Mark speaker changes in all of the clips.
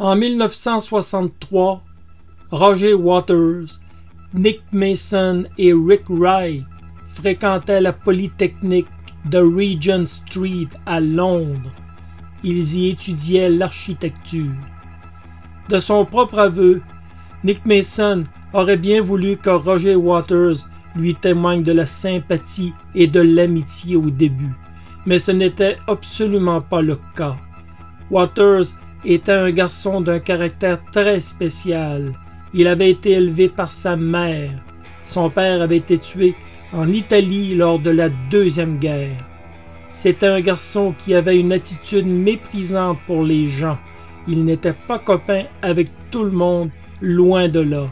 Speaker 1: En 1963, Roger Waters, Nick Mason et Rick Wright fréquentaient la Polytechnique de Regent Street à Londres. Ils y étudiaient l'architecture. De son propre aveu, Nick Mason aurait bien voulu que Roger Waters lui témoigne de la sympathie et de l'amitié au début, mais ce n'était absolument pas le cas. Waters était un garçon d'un caractère très spécial. Il avait été élevé par sa mère. Son père avait été tué en Italie lors de la Deuxième Guerre. C'était un garçon qui avait une attitude méprisante pour les gens. Il n'était pas copain avec tout le monde, loin de là.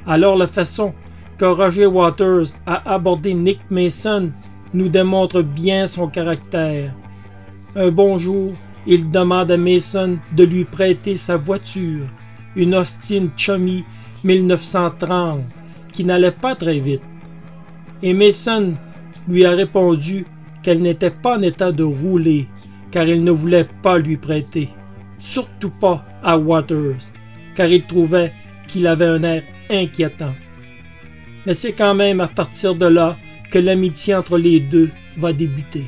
Speaker 1: Alors la façon que Roger Waters a abordé Nick Mason nous démontre bien son caractère. Un bon jour, il demande à Mason de lui prêter sa voiture, une Austin Chummy 1930, qui n'allait pas très vite. Et Mason lui a répondu qu'elle n'était pas en état de rouler, car il ne voulait pas lui prêter. Surtout pas à Waters, car il trouvait qu'il avait un air inquiétant. Mais c'est quand même à partir de là que l'amitié entre les deux va débuter.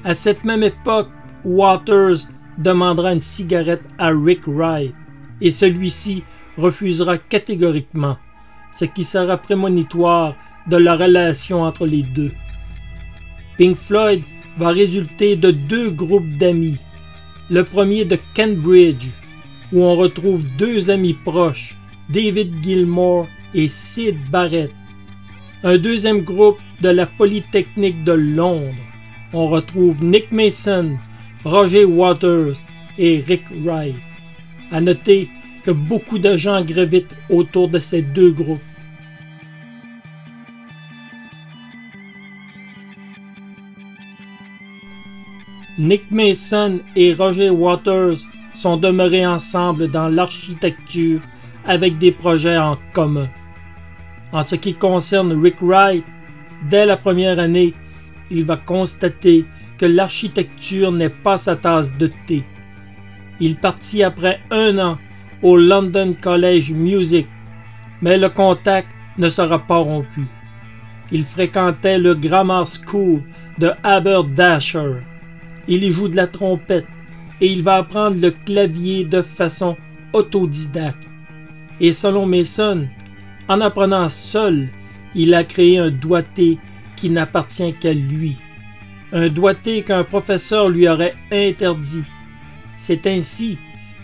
Speaker 1: À cette même époque, Waters demandera une cigarette à Rick Wright, et celui-ci refusera catégoriquement, ce qui sera prémonitoire de la relation entre les deux. Pink Floyd va résulter de deux groupes d'amis. Le premier de Cambridge, où on retrouve deux amis proches, David Gilmour et Syd Barrett. Un deuxième groupe de la Polytechnique de Londres. On retrouve Nick Mason, Roger Waters et Rick Wright. À noter que beaucoup de gens gravitent autour de ces deux groupes. Nick Mason et Roger Waters sont demeurés ensemble dans l'architecture avec des projets en commun. En ce qui concerne Rick Wright, dès la première année, il va constater que l'architecture n'est pas sa tasse de thé. Il partit après un an au London College Music, mais le contact ne sera pas rompu. Il fréquentait le Grammar School de Haberdasher. Il y joue de la trompette et il va apprendre le clavier de façon autodidacte. Et selon Mason, en apprenant seul, il a créé un doigté qui n'appartient qu'à lui. Un doigté qu'un professeur lui aurait interdit. C'est ainsi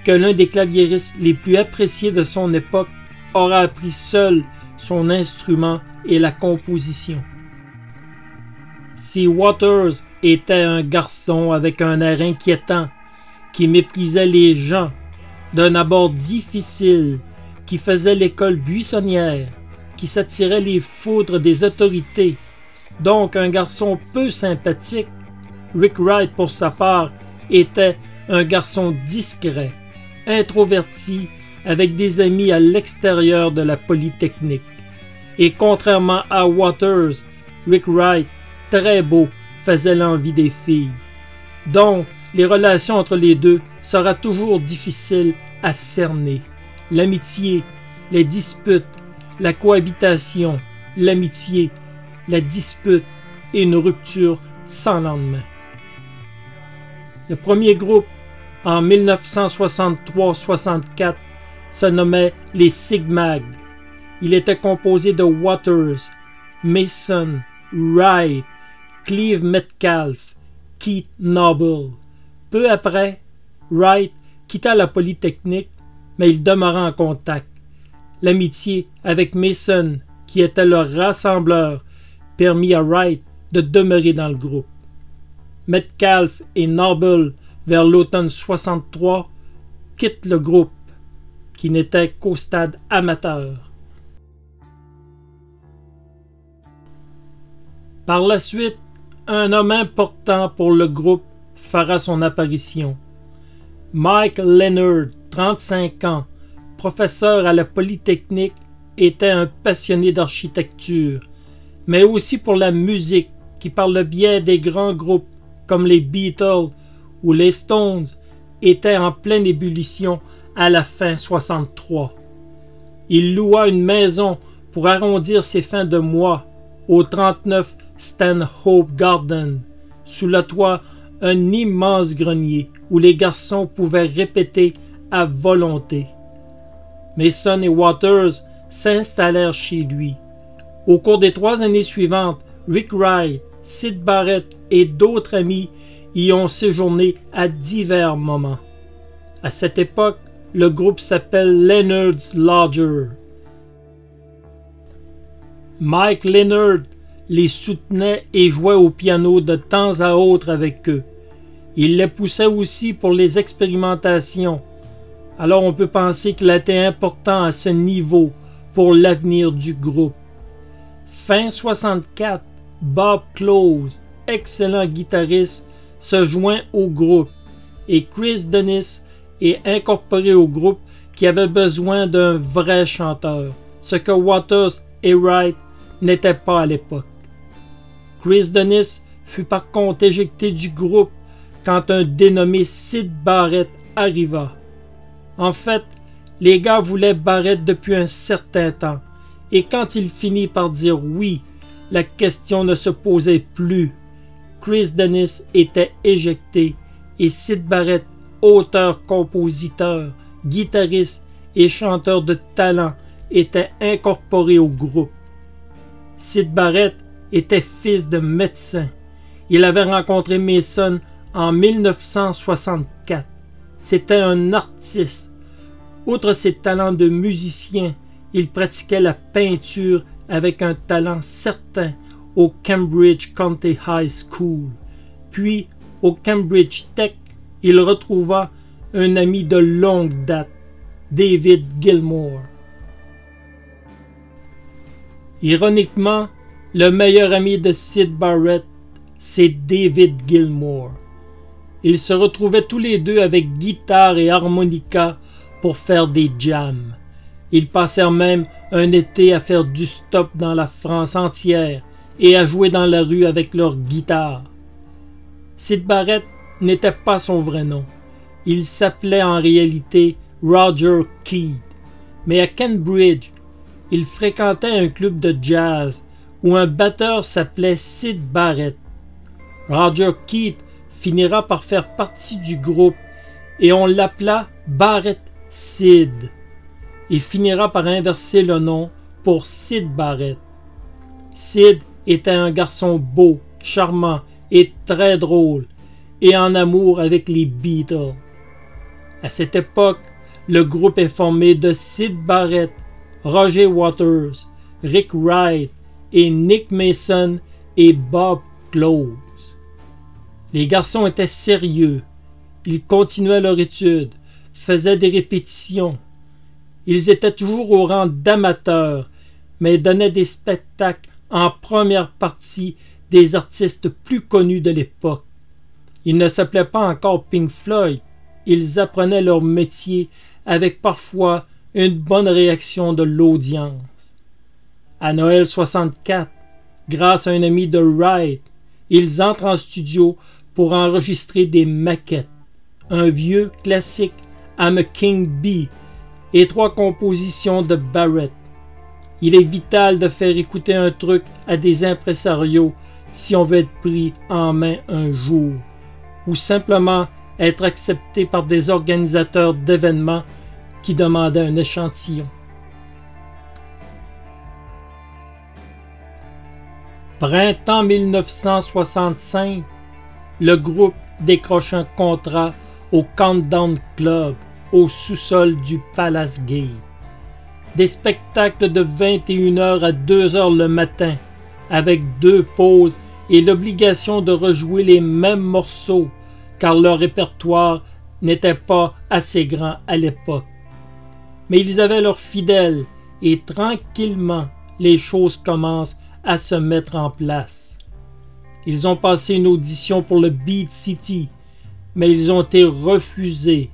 Speaker 1: que l'un des claviéristes les plus appréciés de son époque aura appris seul son instrument et la composition. Si Waters était un garçon avec un air inquiétant, qui méprisait les gens, d'un abord difficile, qui faisait l'école buissonnière, qui s'attirait les foudres des autorités, donc un garçon peu sympathique, Rick Wright, pour sa part, était un garçon discret, introverti, avec des amis à l'extérieur de la Polytechnique. Et contrairement à Waters, Rick Wright, très beau, faisait l'envie des filles. Donc, les relations entre les deux sera toujours difficiles à cerner. L'amitié, les disputes, la cohabitation, l'amitié, la dispute et une rupture sans lendemain. Le premier groupe, en 1963-64, se nommait les Sigmag. Il était composé de Waters, Mason, Wright, Cleve Metcalfe, Keith Noble. Peu après, Wright quitta la Polytechnique, mais il demeura en contact. L'amitié avec Mason, qui était leur rassembleur, permit à Wright de demeurer dans le groupe. Metcalfe et Noble, vers l'automne 63, quittent le groupe, qui n'était qu'au stade amateur. Par la suite, un homme important pour le groupe fera son apparition. Mike Leonard, 35 ans, professeur à la Polytechnique, était un passionné d'architecture, mais aussi pour la musique, qui par le biais des grands groupes comme les Beatles ou les Stones était en pleine ébullition à la fin 63. Il loua une maison pour arrondir ses fins de mois au 39 Stanhope Garden, sous le toit un immense grenier où les garçons pouvaient répéter à volonté. Mason et Waters s'installèrent chez lui. Au cours des 3 années suivantes, Rick Wright, Syd Barrett et d'autres amis y ont séjourné à divers moments. À cette époque, le groupe s'appelle Leonard's Lodger. Mike Leonard les soutenait et jouait au piano de temps à autre avec eux. Il les poussait aussi pour les expérimentations. Alors on peut penser qu'il était important à ce niveau pour l'avenir du groupe. Fin 64, Bob Close, excellent guitariste, se joint au groupe et Chris Dennis est incorporé au groupe qui avait besoin d'un vrai chanteur, ce que Waters et Wright n'étaient pas à l'époque. Chris Dennis fut par contre éjecté du groupe quand un dénommé Syd Barrett arriva. En fait, les gars voulaient Barrett depuis un certain temps, et quand il finit par dire oui, la question ne se posait plus. Chris Dennis était éjecté et Syd Barrett, auteur, compositeur, guitariste et chanteur de talent, était incorporé au groupe. Syd Barrett était fils de médecin. Il avait rencontré Mason en 1964. C'était un artiste. Outre ses talents de musicien, il pratiquait la peinture avec un talent certain au Cambridge County High School. Puis, au Cambridge Tech, il retrouva un ami de longue date, David Gilmour. Ironiquement, le meilleur ami de Syd Barrett, c'est David Gilmour. Ils se retrouvaient tous les deux avec guitare et harmonica pour faire des jams. Ils passèrent même un été à faire du stop dans la France entière et à jouer dans la rue avec leur guitare. Syd Barrett n'était pas son vrai nom. Il s'appelait en réalité Roger Keith, mais à Cambridge, il fréquentait un club de jazz où un batteur s'appelait Syd Barrett. Roger Keith finira par faire partie du groupe et on l'appela Barrett Syd. Il finira par inverser le nom pour Syd Barrett. Syd était un garçon beau, charmant et très drôle, et en amour avec les Beatles. À cette époque, le groupe est formé de Syd Barrett, Roger Waters, Rick Wright et Nick Mason et Bob Close. Les garçons étaient sérieux. Ils continuaient leur étude, faisaient des répétitions. Ils étaient toujours au rang d'amateurs, mais donnaient des spectacles en première partie des artistes plus connus de l'époque. Ils ne s'appelaient pas encore Pink Floyd. Ils apprenaient leur métier avec parfois une bonne réaction de l'audience. À Noël 64, grâce à un ami de Wright, ils entrent en studio pour enregistrer des maquettes, un vieux classique I'm a King Bee et 3 compositions de Barrett. Il est vital de faire écouter un truc à des impresarios si on veut être pris en main un jour, ou simplement être accepté par des organisateurs d'événements qui demandaient un échantillon. Printemps 1965, le groupe décroche un contrat au Countdown Club, au sous-sol du Palace Gate. Des spectacles de 21h à 2h le matin, avec 2 pauses et l'obligation de rejouer les mêmes morceaux, car leur répertoire n'était pas assez grand à l'époque. Mais ils avaient leurs fidèles, et tranquillement, les choses commencent à se mettre en place. Ils ont passé une audition pour le Beat City, mais ils ont été refusés.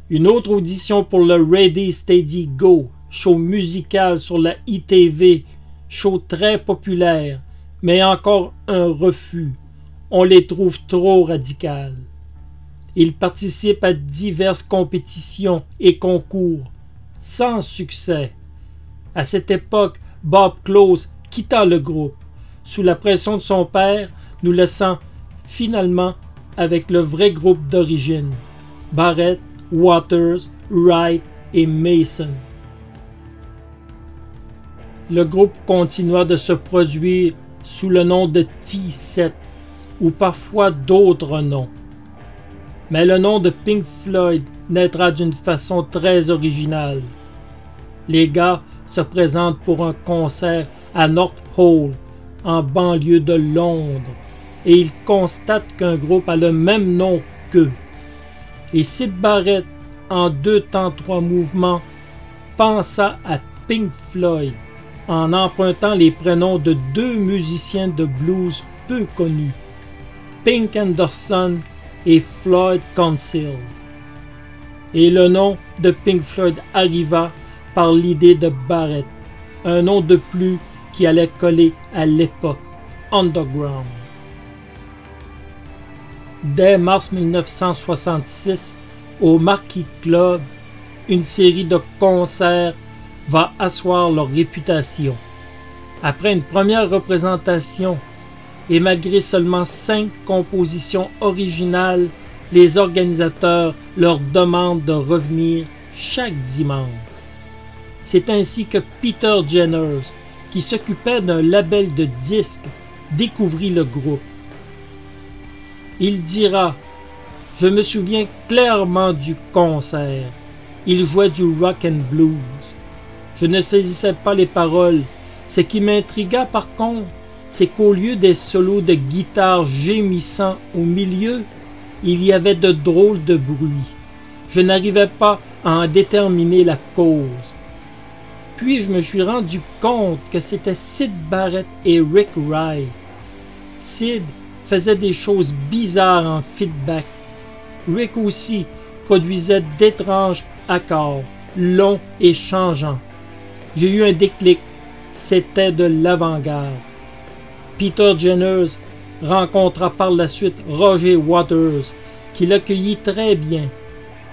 Speaker 1: Une autre audition pour le Ready Steady Go, show musical sur la ITV, show très populaire, mais encore un refus. On les trouve trop radicales. Il participe à diverses compétitions et concours, sans succès. À cette époque, Bob Close quitta le groupe, sous la pression de son père, nous laissant finalement avec le vrai groupe d'origine, Barrett, Waters, Wright et Mason. Le groupe continua de se produire sous le nom de T7 ou parfois d'autres noms. Mais le nom de Pink Floyd naîtra d'une façon très originale. Les gars se présentent pour un concert à North Hall, en banlieue de Londres, et ils constatent qu'un groupe a le même nom qu'eux. Et Syd Barrett, en 2 temps 3 mouvements, pensa à Pink Floyd en empruntant les prénoms de 2 musiciens de blues peu connus, Pink Anderson et Floyd Council. Et le nom de Pink Floyd arriva par l'idée de Barrett, un nom de plus qui allait coller à l'époque underground. Dès mars 1966, au Marquis Club, une série de concerts va asseoir leur réputation. Après une première représentation, et malgré seulement 5 compositions originales, les organisateurs leur demandent de revenir chaque dimanche. C'est ainsi que Peter Jenners, qui s'occupait d'un label de disques, découvrit le groupe. Il dira « Je me souviens clairement du concert. Il jouait du rock and blues. Je ne saisissais pas les paroles. Ce qui m'intrigua par contre, c'est qu'au lieu des solos de guitare gémissants au milieu, il y avait de drôles de bruits. Je n'arrivais pas à en déterminer la cause. Puis je me suis rendu compte que c'était Syd Barrett et Rick Wright. Syd faisait des choses bizarres en feedback. Rick aussi produisait d'étranges accords, longs et changeants. J'ai eu un déclic, c'était de l'avant-garde. Peter Jenners rencontra par la suite Roger Waters, qui l'accueillit très bien,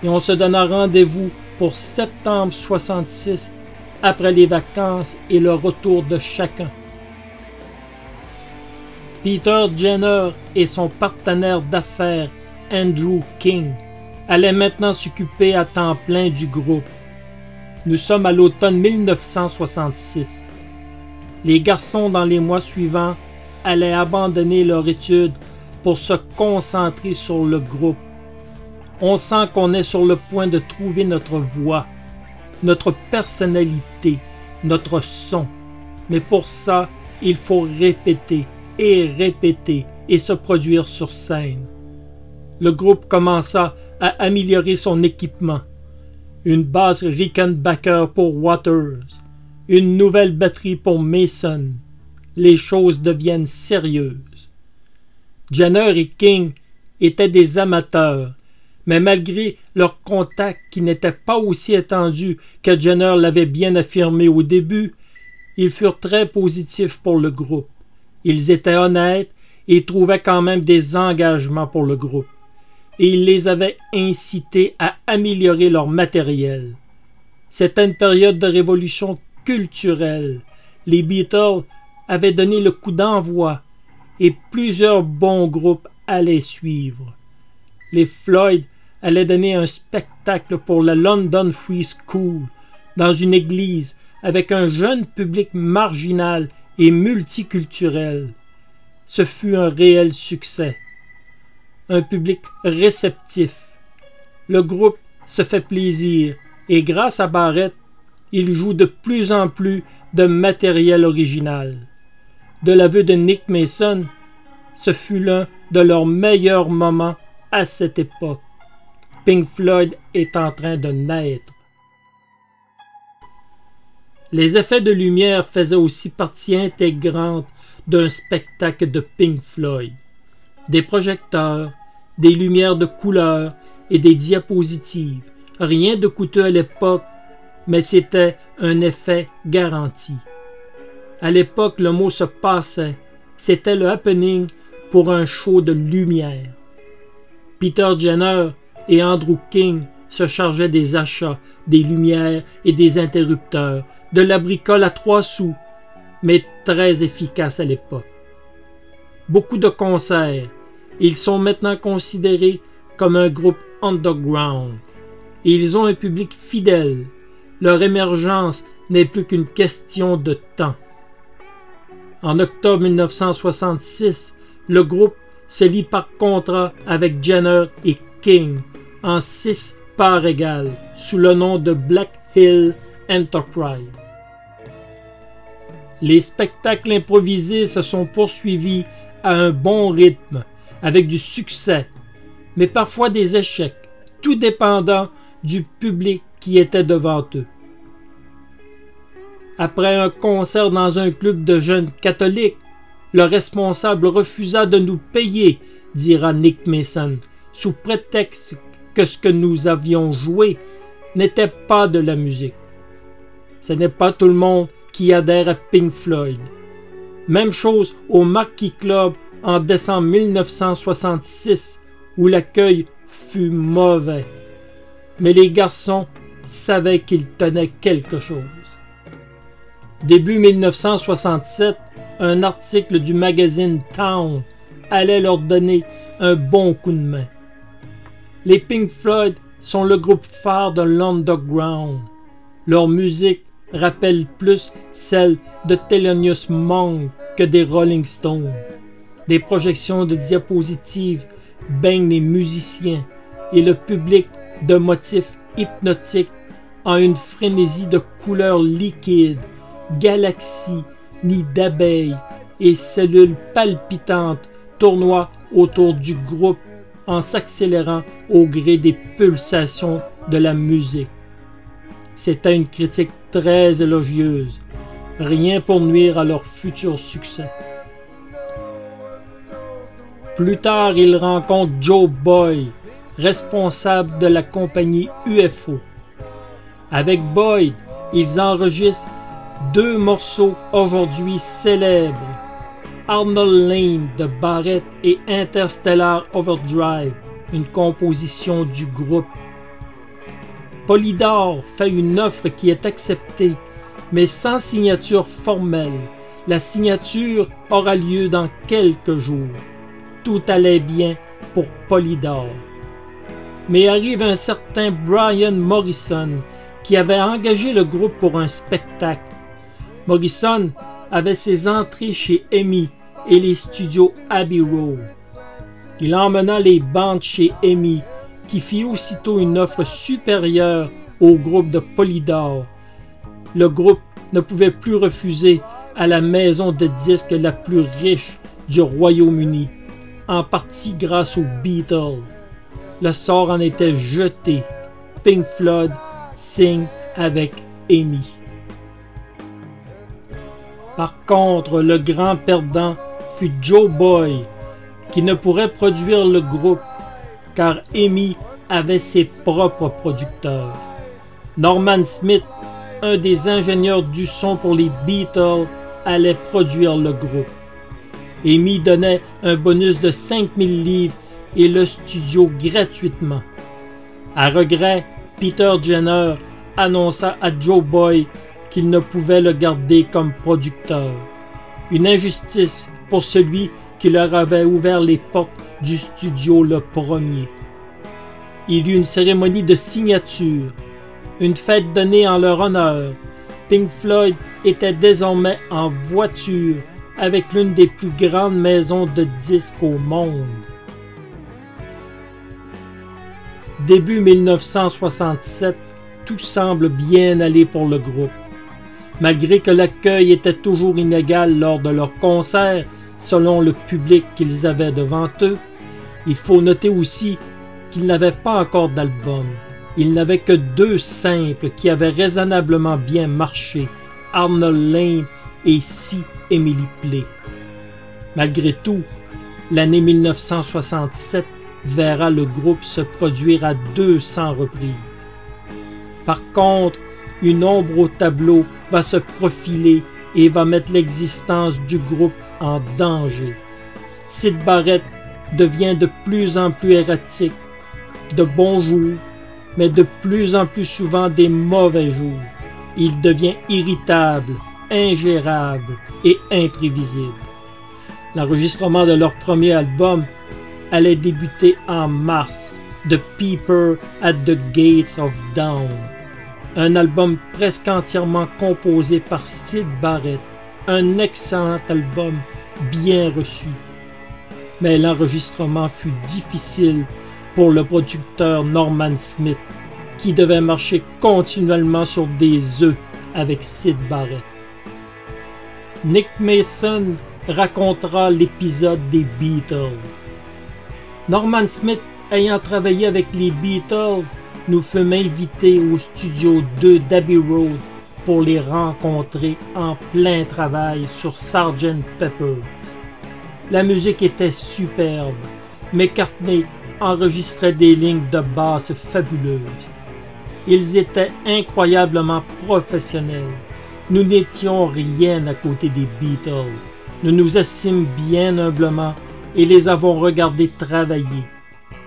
Speaker 1: et on se donna rendez-vous pour septembre 66, après les vacances et le retour de chacun. Peter Jenner et son partenaire d'affaires Andrew King allaient maintenant s'occuper à temps plein du groupe. Nous sommes à l'automne 1966. Les garçons dans les mois suivants allaient abandonner leur étude pour se concentrer sur le groupe. On sent qu'on est sur le point de trouver notre voix, notre personnalité, notre son. Mais pour ça, il faut répéter et se produire sur scène. Le groupe commença à améliorer son équipement. Une basse Rickenbacker pour Waters, une nouvelle batterie pour Mason. Les choses deviennent sérieuses. Jenner et King étaient des amateurs, mais malgré leur contact qui n'était pas aussi étendu que Jenner l'avait bien affirmé au début, ils furent très positifs pour le groupe. Ils étaient honnêtes et trouvaient quand même des engagements pour le groupe. Et ils les avaient incités à améliorer leur matériel. C'était une période de révolution culturelle. Les Beatles avaient donné le coup d'envoi et plusieurs bons groupes allaient suivre. Les Floyd allaient donner un spectacle pour la London Free School dans une église avec un jeune public marginal et multiculturel. Ce fut un réel succès. Un public réceptif. Le groupe se fait plaisir et grâce à Barrett, il joue de plus en plus de matériel original. De l'aveu de Nick Mason, ce fut l'un de leurs meilleurs moments à cette époque. Pink Floyd est en train de naître. Les effets de lumière faisaient aussi partie intégrante d'un spectacle de Pink Floyd. Des projecteurs, des lumières de couleur et des diapositives. Rien de coûteux à l'époque, mais c'était un effet garanti. À l'époque, le mot se passait. C'était le happening pour un show de lumière. Peter Jenner et Andrew King se chargeaient des achats, des lumières et des interrupteurs, de la bricole à 3 sous, mais très efficace à l'époque. Beaucoup de concerts, ils sont maintenant considérés comme un groupe underground. Et ils ont un public fidèle. Leur émergence n'est plus qu'une question de temps. En octobre 1966, le groupe se lie par contrat avec Jenner et King en 6 parts égales sous le nom de Black Hill Enterprise. Les spectacles improvisés se sont poursuivis à un bon rythme, avec du succès, mais parfois des échecs, tout dépendant du public qui était devant eux. Après un concert dans un club de jeunes catholiques, le responsable refusa de nous payer, dira Nick Mason, sous prétexte que ce que nous avions joué n'était pas de la musique. Ce n'est pas tout le monde qui adhère à Pink Floyd. Même chose au Marquis Club en décembre 1966, où l'accueil fut mauvais. Mais les garçons savaient qu'ils tenaient quelque chose. Début 1967, un article du magazine Town allait leur donner un bon coup de main. Les Pink Floyd sont le groupe phare de l'underground. Leur musique rappelle plus celle de Thelonious Monk que des Rolling Stones. Des projections de diapositives baignent les musiciens et le public de motifs hypnotiques en une frénésie de couleurs liquides, galaxies, nids d'abeilles et cellules palpitantes tournoient autour du groupe en s'accélérant au gré des pulsations de la musique. C'était une critique très élogieuse, rien pour nuire à leur futur succès. Plus tard, il rencontre Joe Boyd, responsable de la compagnie UFO. Avec Boyd, ils enregistrent 2 morceaux aujourd'hui célèbres, Arnold Lane de Barrett et Interstellar Overdrive, une composition du groupe. Polydor fait une offre qui est acceptée, mais sans signature formelle. La signature aura lieu dans quelques jours. Tout allait bien pour Polydor. Mais arrive un certain Brian Morrison qui avait engagé le groupe pour un spectacle. Morrison avait ses entrées chez EMI et les studios Abbey Road. Il emmena les bandes chez EMI qui fit aussitôt une offre supérieure au groupe de Polydor. Le groupe ne pouvait plus refuser à la maison de disques la plus riche du Royaume-Uni, en partie grâce aux Beatles. Le sort en était jeté. Pink Floyd signe avec EMI. Par contre, le grand perdant fut Joe Boyd, qui ne pourrait produire le groupe, car EMI avait ses propres producteurs. Norman Smith, un des ingénieurs du son pour les Beatles, allait produire le groupe. EMI donnait un bonus de 5000 livres et le studio gratuitement. À regret, Peter Jenner annonça à Joe Boyd qu'il ne pouvait le garder comme producteur. Une injustice pour celui qui leur avait ouvert les portes du studio le premier. Il y eut une cérémonie de signature, une fête donnée en leur honneur. Pink Floyd était désormais en voiture avec l'une des plus grandes maisons de disques au monde. Début 1967, tout semble bien aller pour le groupe. Malgré que l'accueil était toujours inégal lors de leurs concerts, selon le public qu'ils avaient devant eux, il faut noter aussi qu'ils n'avaient pas encore d'album. Ils n'avaient que 2 simples qui avaient raisonnablement bien marché, Arnold Lane et Si Emily Play. Malgré tout, l'année 1967 verra le groupe se produire à 200 reprises. Par contre, une ombre au tableau va se profiler et va mettre l'existence du groupe en danger. Syd Barrett devient de plus en plus erratique, de bons jours, mais de plus en plus souvent des mauvais jours. Il devient irritable, ingérable et imprévisible. L'enregistrement de leur premier album allait débuter en mars, The Peeper at the Gates of Dawn, un album presque entièrement composé par Syd Barrett, un excellent album bien reçu. Mais l'enregistrement fut difficile pour le producteur Norman Smith, qui devait marcher continuellement sur des œufs avec Syd Barrett. Nick Mason racontera l'épisode des Beatles. Norman Smith, ayant travaillé avec les Beatles, nous fut invité au studio 2 d'Abbey Road pour les rencontrer en plein travail sur Sgt. Pepper. La musique était superbe. McCartney enregistrait des lignes de basse fabuleuses. Ils étaient incroyablement professionnels. Nous n'étions rien à côté des Beatles. Nous nous assîmes bien humblement et les avons regardés travailler.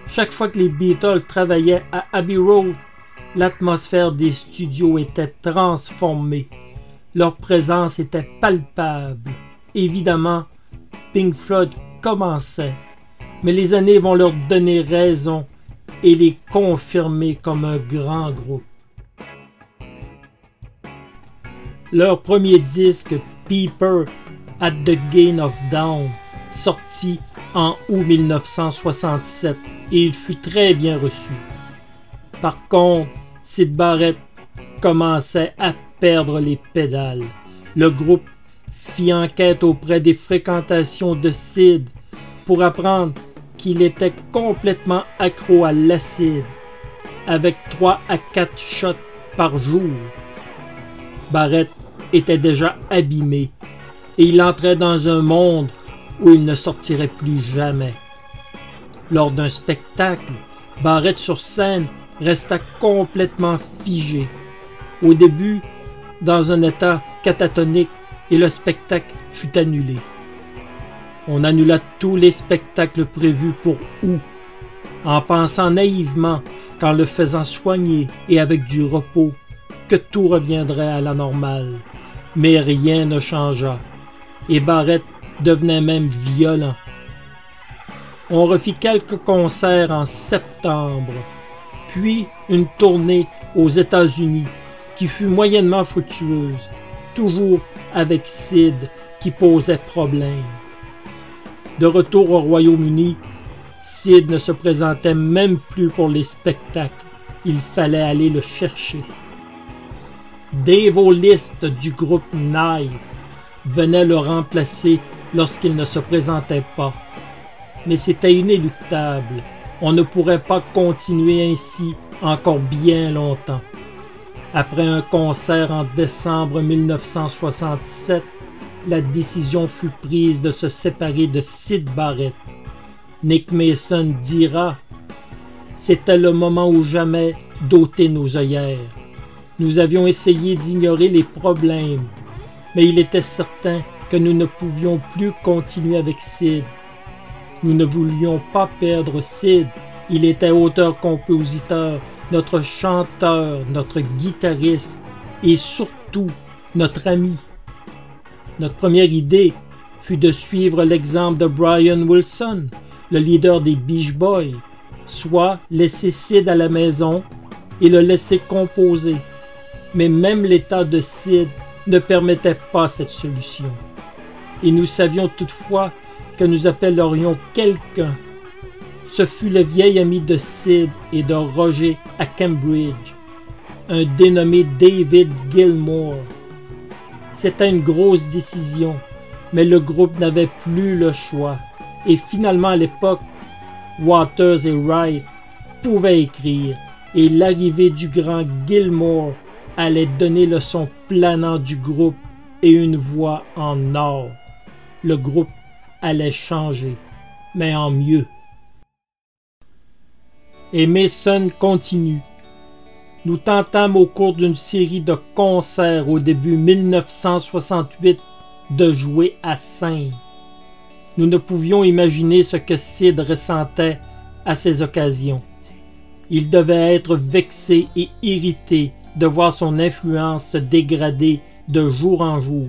Speaker 1: Chaque fois que les Beatles travaillaient à Abbey Road, l'atmosphère des studios était transformée. Leur présence était palpable. Évidemment, Pink Floyd commençait, mais les années vont leur donner raison et les confirmer comme un grand groupe. Leur premier disque, Peeper at the Gate of Dawn, sorti en août 1967, et il fut très bien reçu. Par contre, Syd Barrett commençait à perdre les pédales. Le groupe fit enquête auprès des fréquentations de Syd pour apprendre qu'il était complètement accro à l'acide, avec 3 à 4 shots par jour. Barrett était déjà abîmé et il entrait dans un monde où il ne sortirait plus jamais. Lors d'un spectacle, Barrett sur scène resta complètement figé. Au début, dans un état catatonique, et le spectacle fut annulé. On annula tous les spectacles prévus pour août, en pensant naïvement qu'en le faisant soigner et avec du repos, que tout reviendrait à la normale. Mais rien ne changea, et Barrett devenait même violent. On refit quelques concerts en septembre, puis une tournée aux États-Unis qui fut moyennement fructueuse, toujours avec Syd qui posait problème. De retour au Royaume-Uni, Syd ne se présentait même plus pour les spectacles. Il fallait aller le chercher. Dave O'List du groupe Nice venait le remplacer lorsqu'il ne se présentait pas. Mais c'était inéluctable. On ne pourrait pas continuer ainsi encore bien longtemps. Après un concert en décembre 1967, la décision fut prise de se séparer de Syd Barrett. Nick Mason dira « C'était le moment ou jamais d'ôter nos œillères. Nous avions essayé d'ignorer les problèmes, mais il était certain que nous ne pouvions plus continuer avec Syd. Nous ne voulions pas perdre Syd. Il était auteur-compositeur, notre chanteur, notre guitariste et surtout notre ami. Notre première idée fut de suivre l'exemple de Brian Wilson, le leader des Beach Boys, soit laisser Syd à la maison et le laisser composer. Mais même l'état de Syd ne permettait pas cette solution. Et nous savions toutefois que nous appellerions quelqu'un. Ce fut le vieil ami de Syd et de Roger à Cambridge, un dénommé David Gilmour. C'était une grosse décision, mais le groupe n'avait plus le choix. Et finalement, à l'époque, Waters et Wright pouvaient écrire, et l'arrivée du grand Gilmour allait donner le son planant du groupe et une voix en or. Le groupe allait changer, mais en mieux. Et Mason continue. Nous tentâmes au cours d'une série de concerts au début 1968 de jouer à 5. Nous ne pouvions imaginer ce que Sid ressentait à ces occasions. Il devait être vexé et irrité de voir son influence se dégrader de jour en jour.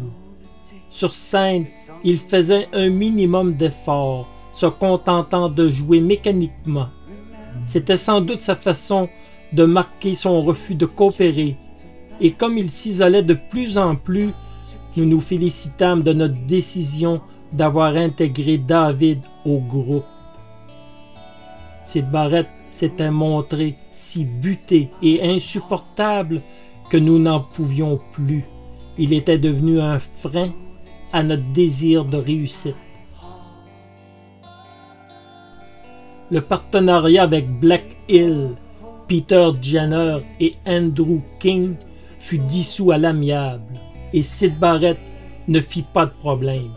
Speaker 1: Sur scène, il faisait un minimum d'efforts, se contentant de jouer mécaniquement. C'était sans doute sa façon de marquer son refus de coopérer, et comme il s'isolait de plus en plus, nous nous félicitâmes de notre décision d'avoir intégré David au groupe. Sid Barrett s'était montré si buté et insupportable que nous n'en pouvions plus. Il était devenu un frein à notre désir de réussite. Le partenariat avec Black Hill, Peter Jenner et Andrew King fut dissous à l'amiable, et Sid Barrett ne fit pas de problème.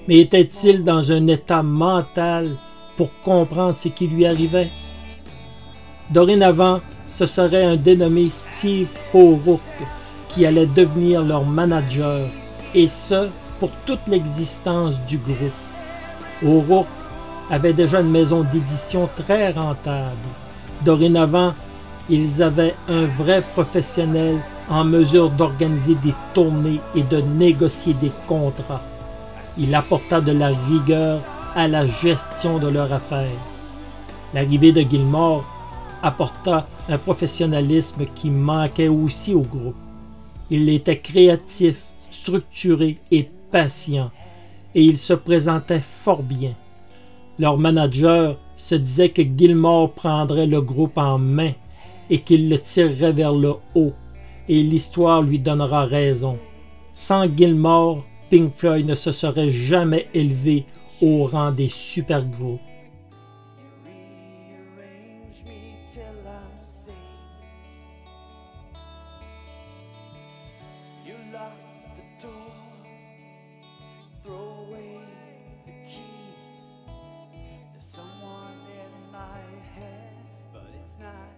Speaker 1: Mais était-il dans un état mental pour comprendre ce qui lui arrivait? Dorénavant, ce serait un dénommé Steve O'Rourke qui allait devenir leur manager, et ce, pour toute l'existence du groupe. O'Rourke avait déjà une maison d'édition très rentable. Dorénavant, ils avaient un vrai professionnel en mesure d'organiser des tournées et de négocier des contrats. Il apporta de la rigueur à la gestion de leur affaire. L'arrivée de Gilmour apporta un professionnalisme qui manquait aussi au groupe. Il était créatif, structuré et patient, et il se présentait fort bien. Leur manager se disait que Gilmour prendrait le groupe en main et qu'il le tirerait vers le haut, et l'histoire lui donnera raison. Sans Gilmour, Pink Floyd ne se serait jamais élevé au rang des supergroupes.
Speaker 2: You lock the door, throw away the key. There's someone in my head, but it's not